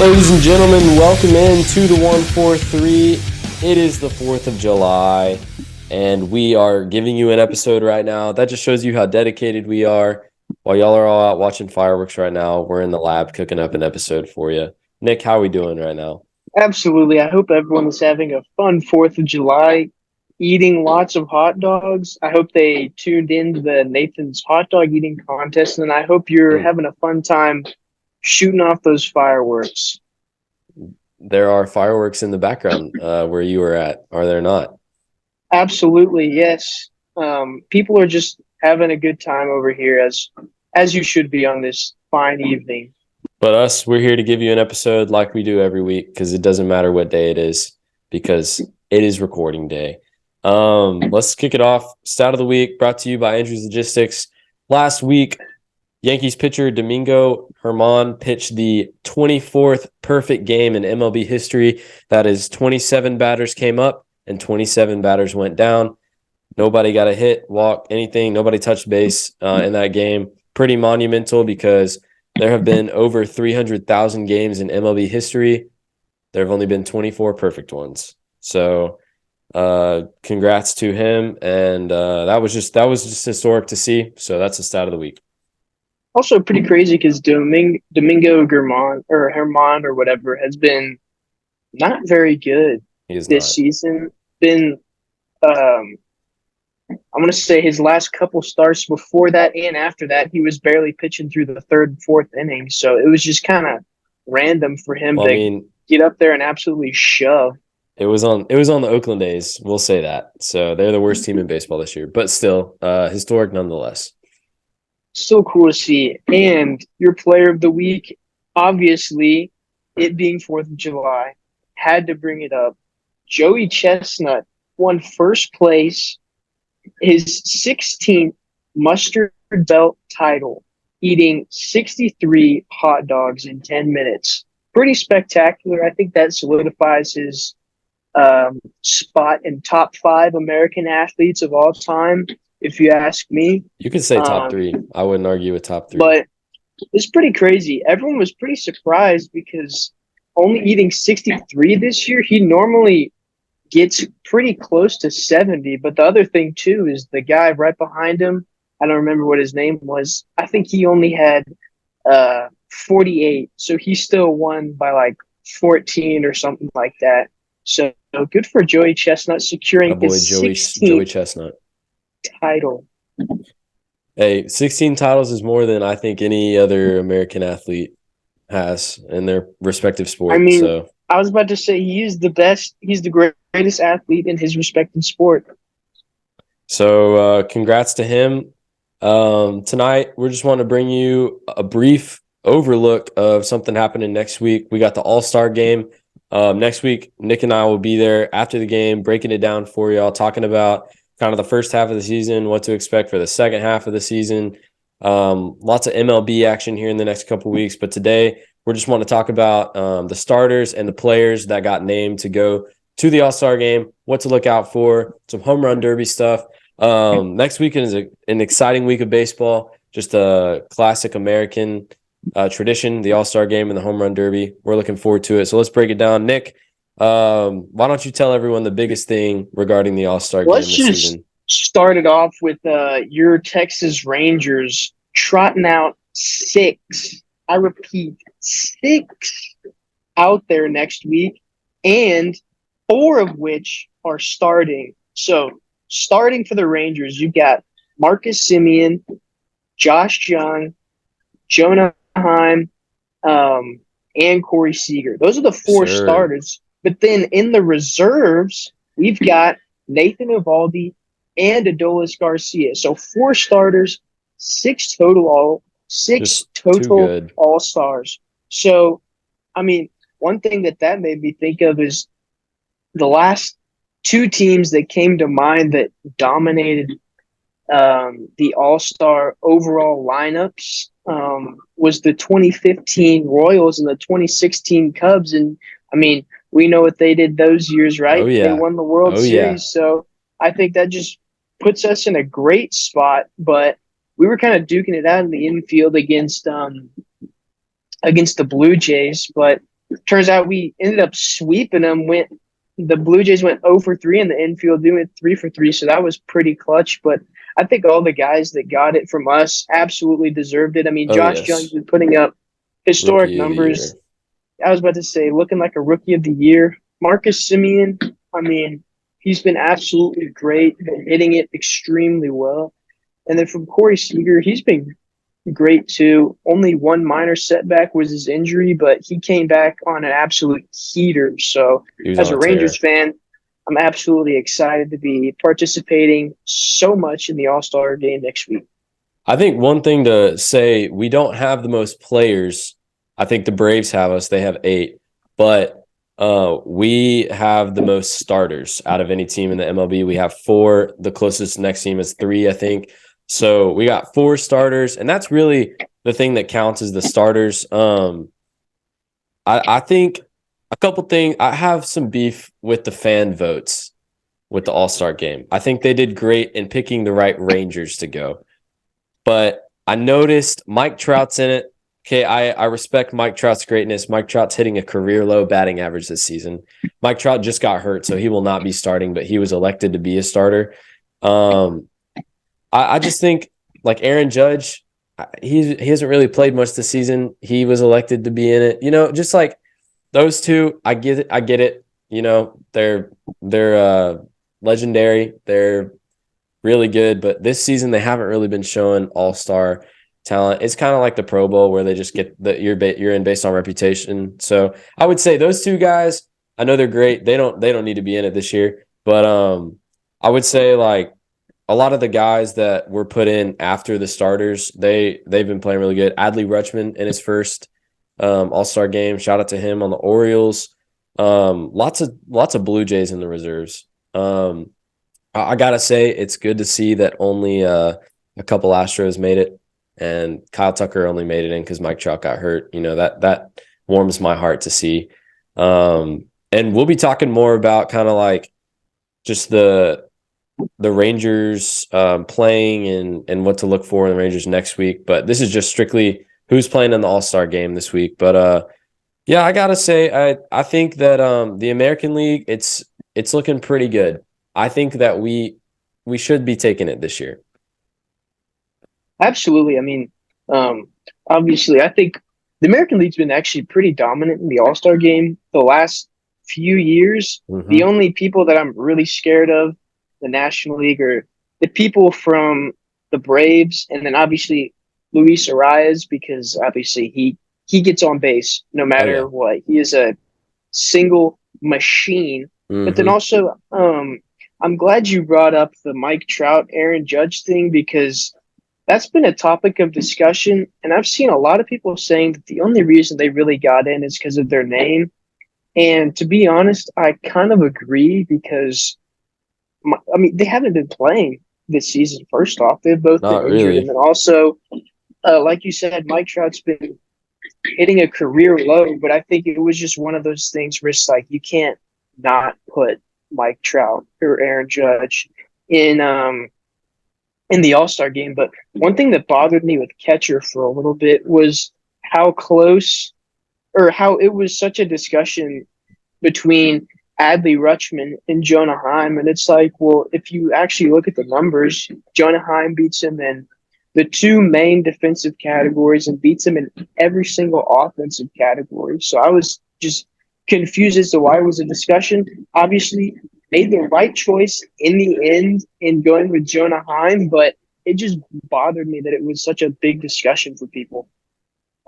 Ladies and gentlemen, welcome in to the 143. It is the 4th of July, and we are giving you an episode right now. That just shows you how dedicated we are. While y'all are all out watching fireworks right now, we're in the lab cooking up an episode for you. Nick, how are we doing right now? Absolutely. I hope everyone is having a fun 4th of July, eating lots of hot dogs. I hope they tuned in to the Nathan's hot dog eating contest, and I hope you're Mm. having a fun time shooting off those fireworks. There are fireworks in the background where you were at, are there not? Absolutely, yes. People are just having a good time over here, as you should be on this fine evening. But we're here to give you an episode like we do every week because it doesn't matter what day it is because it is recording day. Let's kick it off. Stat of the week brought to you by Andrews Logistics. Last week, Yankees pitcher Domingo Germán pitched the 24th perfect game in MLB history. That is 27 batters came up and 27 batters went down. Nobody got a hit, walk, anything. Nobody touched base in that game. Pretty monumental because there have been over 300,000 games in MLB history. There have only been 24 perfect ones. So congrats to him. And that was just historic to see. So that's the stat of the week. Also pretty crazy because Domingo Germán or whatever has been not very good this season. Been I'm going to say his last couple starts before that and after that, he was barely pitching through the third and fourth inning. So it was just kind of random for him to get up there and absolutely shove. It was on the Oakland A's. We'll say that. So they're the worst team in baseball this year, but still historic nonetheless. So cool to see. And your player of the week, obviously, it being 4th of July, had to bring it up. Joey Chestnut won first place, his 16th mustard belt title, eating 63 hot dogs in 10 minutes. Pretty spectacular. I think that solidifies his spot in top 5 American athletes of all time, if you ask me. You could say top 3. I wouldn't argue with top 3. But it's pretty crazy. Everyone was pretty surprised because only eating 63 this year, he normally gets pretty close to 70. But the other thing, too, is the guy right behind him, I don't remember what his name was. I think he only had 48. So he still won by like 14 or something like that. So good for Joey Chestnut securing his 16th Joey Chestnut title. Hey, 16 titles is more than I think any other American athlete has in their respective sport. I mean, I was about to say he's the best. He's the greatest athlete in his respective sport. So congrats to him. Tonight, we're just want to bring you a brief overlook of something happening next week. We got the All-Star game. Next week, Nick and I will be there after the game, breaking it down for y'all, talking about kind of the first half of the season, what to expect for the second half of the season. Lots of MLB action here in the next couple of weeks. But today, we're just want to talk about the starters and the players that got named to go to the All-Star game, what to look out for, some home run derby stuff. Next weekend is an exciting week of baseball, just a classic American tradition, the All-Star game and the home run derby. We're looking forward to it. So let's break it down. Nick, why don't you tell everyone the biggest thing regarding the All-Star game this season? Start it off with your Texas Rangers trotting out 6. I repeat, 6 out there next week, and 4 of which are starting. So starting for the Rangers, you've got Marcus Semien, Josh Jung, Jonah Heim, and Corey Seager. Those are the 4 starters. But then in the reserves, we've got Nathan Eovaldi and Adolis Garcia. So 4 starters, 6 total All-Stars. So, I mean, one thing that made me think of is the last 2 teams that came to mind that dominated the All-Star overall lineups was the 2015 Royals and the 2016 Cubs. And, I mean, we know what they did those years, right? Oh, yeah. They won the World Series. Yeah. So I think that just puts us in a great spot. But we were kind of duking it out in the infield against the Blue Jays. But turns out we ended up sweeping them. The Blue Jays went 0 for 3 in the infield, doing 3 for 3, so that was pretty clutch. But I think all the guys that got it from us absolutely deserved it. I mean, Oh Josh Jung's yes, been putting up historic rookie of the numbers. year. I was about to say, looking like a rookie of the year. Marcus Simeon, I mean, he's been absolutely great, been hitting it extremely well. And then from Corey Seager, he's been great too. Only one minor setback was his injury, but he came back on an absolute heater. So, He was as on a a Rangers tear. fan, I'm absolutely excited to be participating so much in the All-Star game next week. I think one thing to say, we don't have the most players. I think the Braves have us. They have 8. But we have the most starters out of any team in the MLB. We have 4. The closest next team is 3, I think. So we got 4 starters, and that's really the thing that counts is the starters. I think a couple things. I have some beef with the fan votes with the All-Star game. I think they did great in picking the right Rangers to go. But I noticed Mike Trout's in it. Okay, I respect Mike Trout's greatness. Mike Trout's hitting a career low batting average this season. Mike Trout just got hurt, so he will not be starting, but he was elected to be a starter. Um, I just think like Aaron Judge, he hasn't really played much this season. He was elected to be in it. Just like those two, I get it. I get it. They're legendary. They're really good, but this season they haven't really been showing all-star talent. It's kind of like the Pro Bowl where they just get that you're in based on reputation. So I would say those two guys, I know they're great. They don't need to be in it this year, but I would say like a lot of the guys that were put in after the starters, they've been playing really good. Adley Rutschman in his first all-star game. Shout out to him on the Orioles. Lots of Blue Jays in the reserves. I gotta say, it's good to see that only a couple Astros made it, and Kyle Tucker only made it in because Mike Trout got hurt. That warms my heart to see. And we'll be talking more about kind of like just the Rangers playing and what to look for in the Rangers next week. But this is just strictly who's playing in the All-Star game this week. But yeah, I gotta say, I think that the American League it's looking pretty good. I think that we should be taking it this year. Absolutely. I mean, um, obviously, I think the American League's been actually pretty dominant in the All-Star game the last few years. The Mm-hmm. only people that I'm really scared of, the National League, are the people from the Braves, and then obviously Luis Arias, because obviously he gets on base no Oh yeah. matter what. He is a single machine. But then Mm-hmm. also, I'm glad you brought up the Mike Trout, Aaron Judge thing because that's been a topic of discussion. And I've seen a lot of people saying that the only reason they really got in is because of their name. And to be honest, I kind of agree because, I mean, they haven't been playing this season, first off. They've both been Not injured. And really. then also, like you said, Mike Trout's been hitting a career low, but I think it was just one of those things where it's like you can't not put Mike Trout or Aaron Judge in in the All-Star game. But one thing that bothered me with catcher for a little bit was how close or how it was such a discussion between Adley Rutschman and Jonah Heim. And it's like, well, if you actually look at the numbers, Jonah Heim beats him in the 2 main defensive categories and beats him in every single offensive category. So I was just confused as to why it was a discussion. Obviously, made the right choice in the end in going with Jonah Heim, but it just bothered me that it was such a big discussion for people.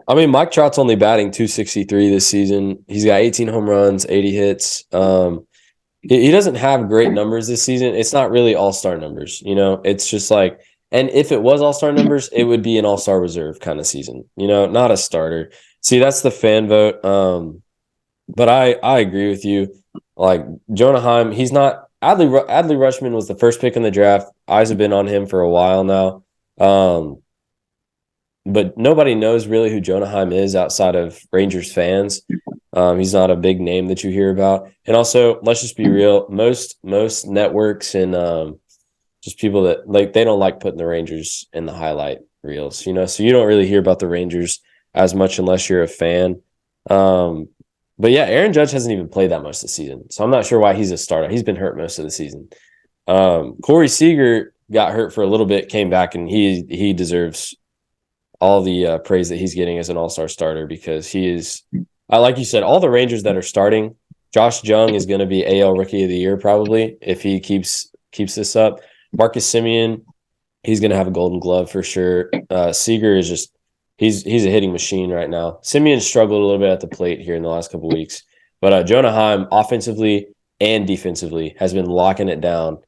I mean, Mike Trout's only batting 263 this season. He's got 18 home runs, 80 hits. He doesn't have great numbers this season. It's not really all-star numbers, It's just like, and if it was all-star numbers, it would be an all-star reserve kind of season, not a starter. See, that's the fan vote. But I agree with you. Like Jonah Heim, he's not Adley Rutschman was the first pick in the draft. Eyes have been on him for a while now. But nobody knows really who Jonah Heim is outside of Rangers fans. He's not a big name that you hear about. And also, let's just be real. Most networks and just people that like they don't like putting the Rangers in the highlight reels, So you don't really hear about the Rangers as much unless you're a fan. But yeah, Aaron Judge hasn't even played that much this season, so I'm not sure why he's a starter. He's been hurt most of the season. Corey Seager got hurt for a little bit, came back, and he deserves all the praise that he's getting as an all-star starter because he is, like you said, all the Rangers that are starting. Josh Jung is going to be AL Rookie of the Year probably if he keeps this up. Marcus Semien, he's going to have a Golden Glove for sure. Seager is just he's a hitting machine right now. Semien struggled a little bit at the plate here in the last couple of weeks, but Jonah Heim offensively and defensively has been locking it down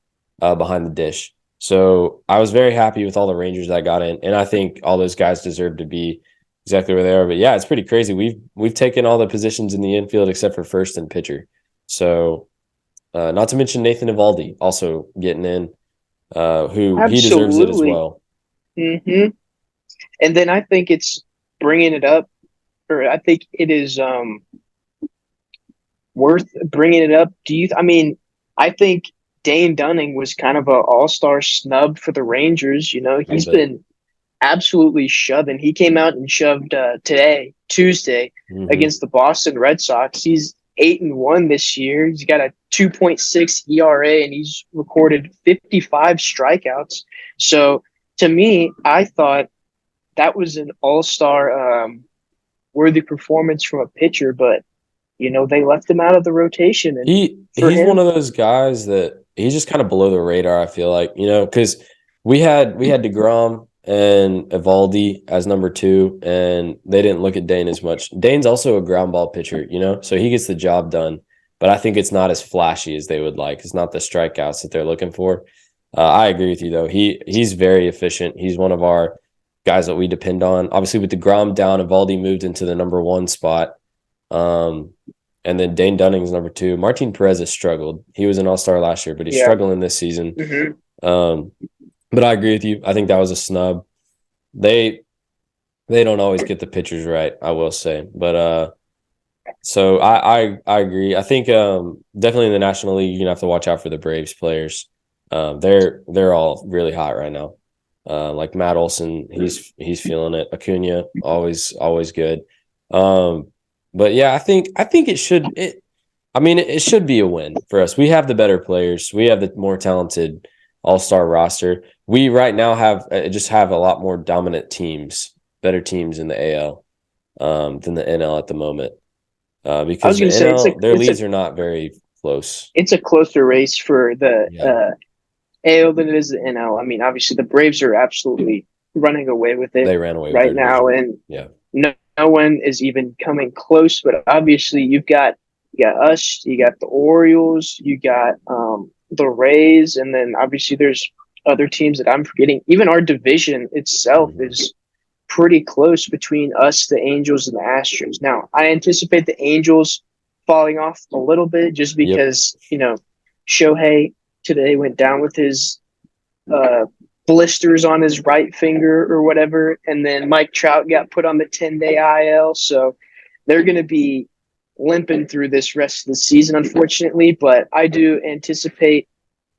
behind the dish. So I was very happy with all the Rangers that got in, and I think all those guys deserve to be exactly where they are. But yeah, it's pretty crazy. We've taken all the positions in the infield except for first and pitcher. So not to mention Nathan Eovaldi also getting in, who he deserves it as Absolutely. well. Mm-hmm. And then I think it's bringing it up, or I think it is worth bringing it up. I mean, I think Dane Dunning was kind of an all-star snub for the Rangers. You know, A little he's bit. been absolutely shoving. He came out and shoved today, Tuesday, Mm-hmm. against the Boston Red Sox. He's 8-1 this year. He's got a 2.6 ERA and he's recorded 55 strikeouts. So to me, I thought that was an all-star worthy performance from a pitcher, but they left him out of the rotation, and for He's one him, of those guys that he's just kind of below the radar, I feel like, because we had DeGrom and Evaldi as number two, and they didn't look at Dane as much. Dane's also a ground ball pitcher, so he gets the job done, but I think it's not as flashy as they would like. It's not the strikeouts that they're looking for. I agree with you though. He's very efficient. He's one of our guys that we depend on. Obviously, with DeGrom down, Evaldi moved into the number one spot. Um, and then Dane Dunning's number two. Martin Perez has struggled. He was an all-star last year, but he's yeah. struggling this season. Mm-hmm. But I agree with you. I think that was a snub. They don't always get the pitchers right, I will say. But so I agree. I think definitely in the National League, you're gonna have to watch out for the Braves players. They're all really hot right now. Like Matt Olson, he's feeling it. Acuna, always good. But yeah, I think it should it should be a win for us. We have the better players. We have the more talented all-star roster. We right now have a lot more dominant teams, better teams in the AL than the NL at the moment. I Because was the going to say NL, their leads are not very close. it's a closer race for the Yeah, AL than it is the NL. I mean, obviously the Braves are absolutely running away with it they ran away with right their now, division. and Yeah, no one is even coming close. But obviously, you got us, you got the Orioles, you got the Rays, and then obviously there's other teams that I'm forgetting. Even our division itself is pretty close between us, the Angels, and the Astros. Now, I anticipate the Angels falling off a little bit just yep. because, Shohei today went down with his uh, blisters on his right finger or whatever. And then Mike Trout got put on the 10-day IL. So they're going to be limping through this rest of the season, unfortunately. But I do anticipate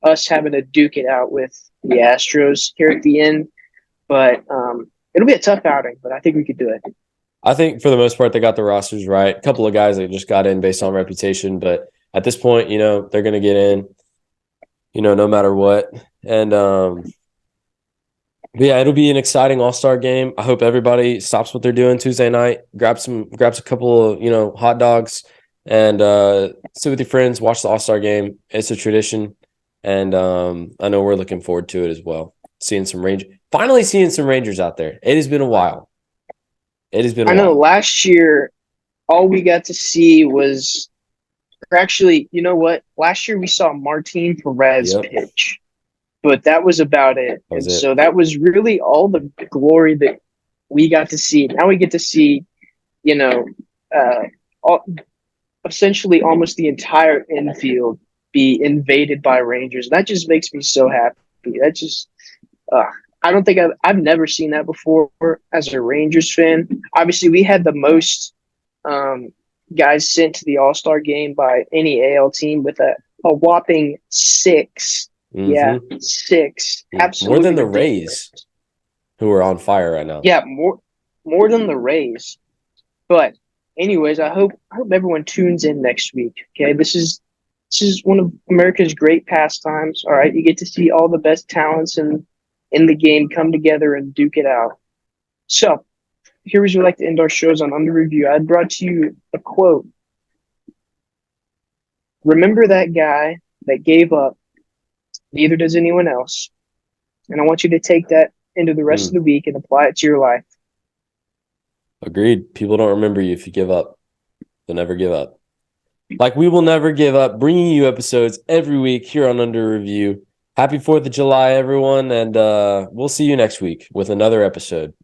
us having to duke it out with the Astros here at the end. But it'll be a tough outing, but I think we could do it. I think for the most part they got the rosters right. A couple of guys that just got in based on reputation, but at this point, they're going to get in, no matter what. And but yeah, it'll be an exciting All-Star game. I hope everybody stops what they're doing Tuesday night, grabs a couple of, hot dogs and sit with your friends, watch the All-Star game. It's a tradition. And I know we're looking forward to it as well. Finally seeing some Rangers out there. It has been a while. I know last year, all we got to see was, or actually, you know what? Last year we saw Martin Perez pitch, but that was about it. So that was really all the glory that we got to see. Now we get to see, essentially almost the entire infield be invaded by Rangers. That just makes me so happy. That just, I don't think I've never seen that before as a Rangers fan. Obviously, we had the most guys sent to the All-Star game by any AL team with a whopping 6. Mm-hmm. Yeah, 6. Absolutely more than the ridiculous. Rays, who are on fire right now. Yeah, more than the Rays. But Anyways, I hope everyone tunes in next week. Okay, this is one of America's great pastimes. All right, you get to see all the best talents in the game come together and duke it out. So here we like to end our shows on Under Review. I brought to you a quote. Remember that guy that gave up. Neither does anyone else. And I want you to take that into the rest of the week and apply it to your life. Agreed. People don't remember you if you give up. They'll never give up. Like we will never give up, bringing you episodes every week here on Under Review. Happy 4th of July, everyone, and we'll see you next week with another episode.